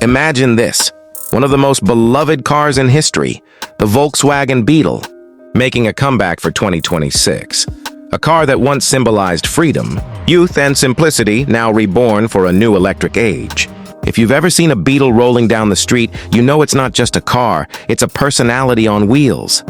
Imagine this, one of the most beloved cars in history, the Volkswagen Beetle, making a comeback for 2026. A car that once symbolized freedom, youth, and simplicity, now reborn for a new electric age. If you've ever seen a Beetle rolling down the street, you know it's not just a car, it's a personality on wheels.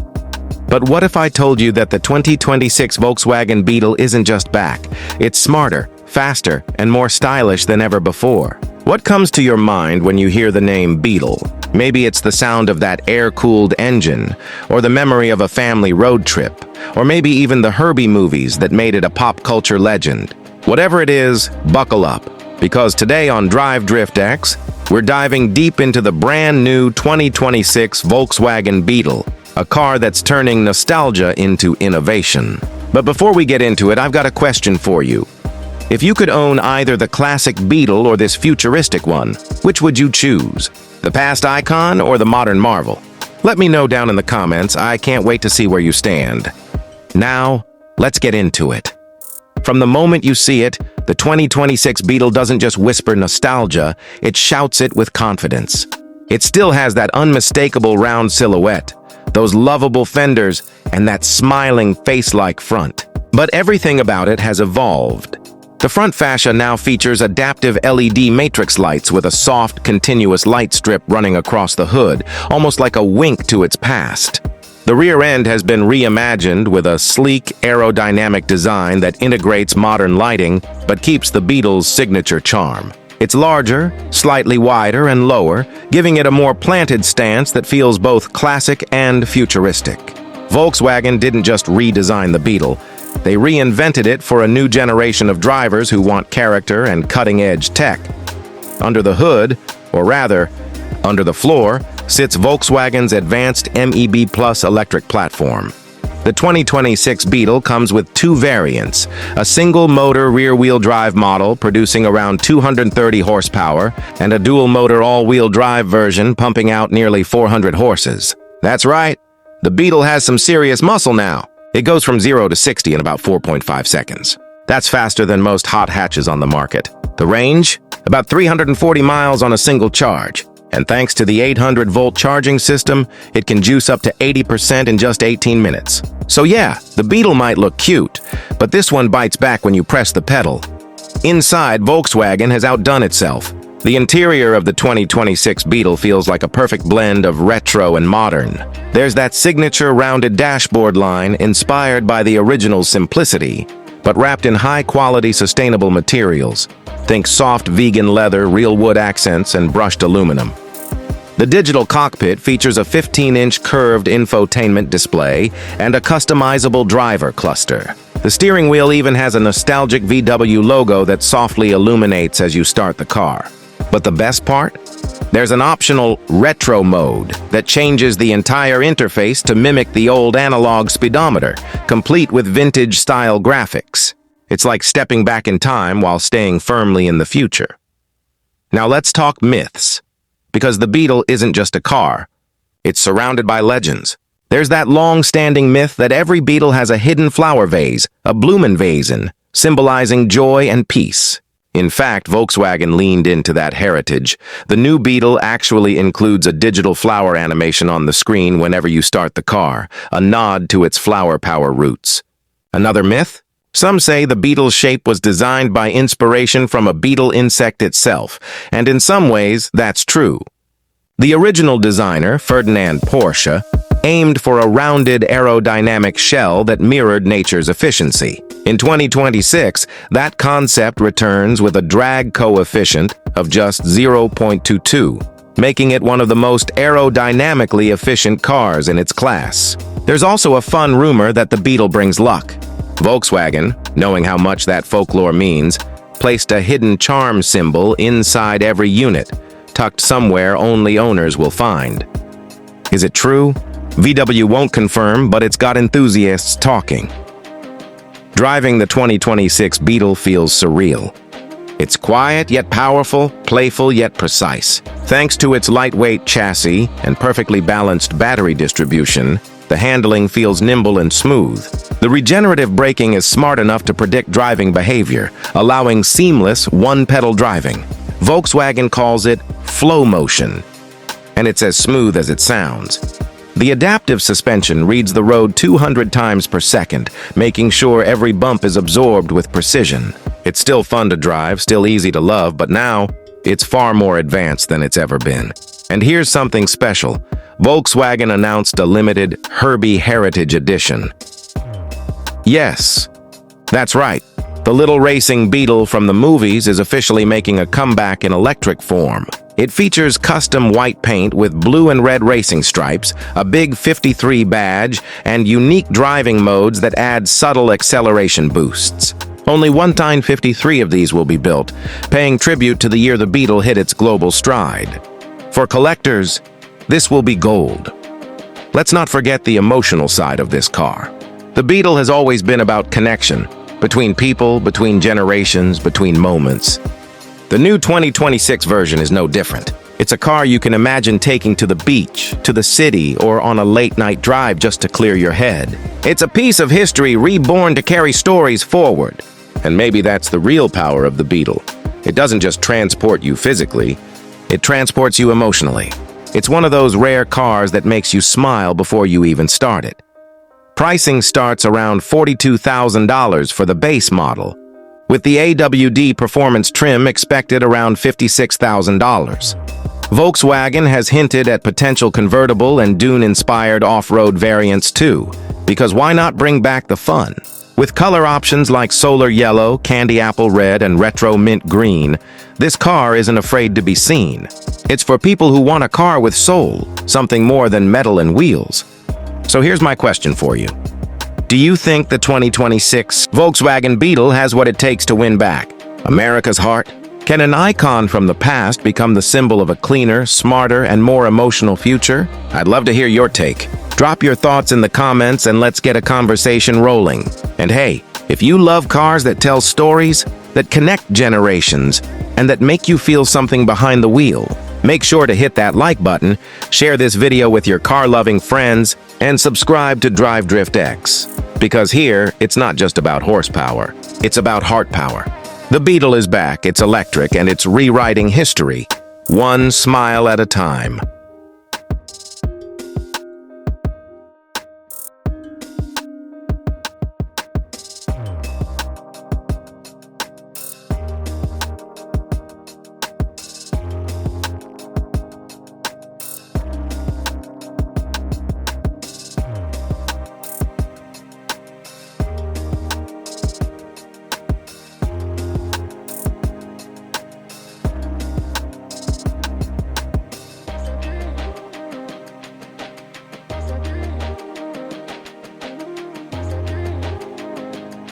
But what if I told you that the 2026 Volkswagen Beetle isn't just back, it's smarter, faster, and more stylish than ever before? What comes to your mind when you hear the name Beetle? Maybe it's the sound of that air-cooled engine, or the memory of a family road trip, or maybe even the Herbie movies that made it a pop culture legend. Whatever it is, buckle up, because today on DrivedriftX, we're diving deep into the brand new 2026 Volkswagen Beetle, a car that's turning nostalgia into innovation. But before we get into it, I've got a question for you. If you could own either the classic Beetle or this futuristic one, which would you choose? The past icon or the modern marvel? Let me know down in the comments. I can't wait to see where you stand. Now, let's get into it. From the moment you see it, the 2026 Beetle doesn't just whisper nostalgia, it shouts it with confidence. It still has that unmistakable round silhouette, those lovable fenders, and that smiling face-like front. But everything about it has evolved. The front fascia now features adaptive LED matrix lights with a soft, continuous light strip running across the hood, almost like a wink to its past. The rear end has been reimagined with a sleek, aerodynamic design that integrates modern lighting but keeps the Beetle's signature charm. It's larger, slightly wider and lower, giving it a more planted stance that feels both classic and futuristic. Volkswagen didn't just redesign the Beetle, they reinvented it for a new generation of drivers who want character and cutting-edge tech. Under the hood, or rather, under the floor, sits Volkswagen's advanced MEB Plus electric platform. The 2026 Beetle comes with two variants, a single-motor rear-wheel drive model producing around 230 horsepower and a dual-motor all-wheel drive version pumping out nearly 400 horses. That's right, the Beetle has some serious muscle now. It goes from 0 to 60 in about 4.5 seconds. That's faster than most hot hatches on the market. The range? About 340 miles on a single charge. And thanks to the 800-volt charging system, it can juice up to 80% in just 18 minutes. So yeah, the Beetle might look cute, but this one bites back when you press the pedal. Inside, Volkswagen has outdone itself. The interior of the 2026 Beetle feels like a perfect blend of retro and modern. There's that signature rounded dashboard line inspired by the original's simplicity, but wrapped in high-quality sustainable materials. Think soft vegan leather, real wood accents, and brushed aluminum. The digital cockpit features a 15-inch curved infotainment display and a customizable driver cluster. The steering wheel even has a nostalgic VW logo that softly illuminates as you start the car. But the best part? There's an optional retro mode that changes the entire interface to mimic the old analog speedometer, complete with vintage-style graphics. It's like stepping back in time while staying firmly in the future. Now let's talk myths. Because the Beetle isn't just a car. It's surrounded by legends. There's that long-standing myth that every Beetle has a hidden flower vase, a Blumenvasen, symbolizing joy and peace. In fact, Volkswagen leaned into that heritage. The new Beetle actually includes a digital flower animation on the screen whenever you start the car, a nod to its flower power roots. Another myth? Some say the Beetle's shape was designed by inspiration from a beetle insect itself, and in some ways, that's true. The original designer, Ferdinand Porsche, aimed for a rounded aerodynamic shell that mirrored nature's efficiency. In 2026, that concept returns with a drag coefficient of just 0.22, making it one of the most aerodynamically efficient cars in its class. There's also a fun rumor that the Beetle brings luck. Volkswagen, knowing how much that folklore means, placed a hidden charm symbol inside every unit, tucked somewhere only owners will find. Is it true? VW won't confirm, but it's got enthusiasts talking. Driving the 2026 Beetle feels surreal. It's quiet yet powerful, playful yet precise. Thanks to its lightweight chassis and perfectly balanced battery distribution, the handling feels nimble and smooth. The regenerative braking is smart enough to predict driving behavior, allowing seamless one-pedal driving. Volkswagen calls it flow motion. And it's as smooth as it sounds. The adaptive suspension reads the road 200 times per second, making sure every bump is absorbed with precision. It's still fun to drive, still easy to love, but now it's far more advanced than it's ever been. And here's something special. Volkswagen announced a limited Herbie Heritage Edition. Yes, that's right. The little racing Beetle from the movies is officially making a comeback in electric form. It features custom white paint with blue and red racing stripes, a big 53 badge, and unique driving modes that add subtle acceleration boosts. Only 153 of these will be built, paying tribute to the year the Beetle hit its global stride. For collectors, this will be gold. Let's not forget the emotional side of this car. The Beetle has always been about connection, between people, between generations, between moments. The new 2026 version is no different. It's a car you can imagine taking to the beach, to the city, or on a late-night drive just to clear your head. It's a piece of history reborn to carry stories forward. And maybe that's the real power of the Beetle. It doesn't just transport you physically, it transports you emotionally. It's one of those rare cars that makes you smile before you even start it. Pricing starts around $42,000 for the base model, with the AWD performance trim expected around $56,000. Volkswagen has hinted at potential convertible and dune-inspired off-road variants too, because why not bring back the fun? With color options like solar yellow, candy apple red, and retro mint green, this car isn't afraid to be seen. It's for people who want a car with soul, something more than metal and wheels. So here's my question for you. Do you think the 2026 Volkswagen Beetle has what it takes to win back America's heart? Can an icon from the past become the symbol of a cleaner, smarter, and more emotional future? I'd love to hear your take. Drop your thoughts in the comments and let's get a conversation rolling. And hey, if you love cars that tell stories, that connect generations, and that make you feel something behind the wheel, make sure to hit that like button, share this video with your car-loving friends, and subscribe to DrivedriftX. Because here, it's not just about horsepower, it's about heart power. The Beetle is back, it's electric, and it's rewriting history, one smile at a time.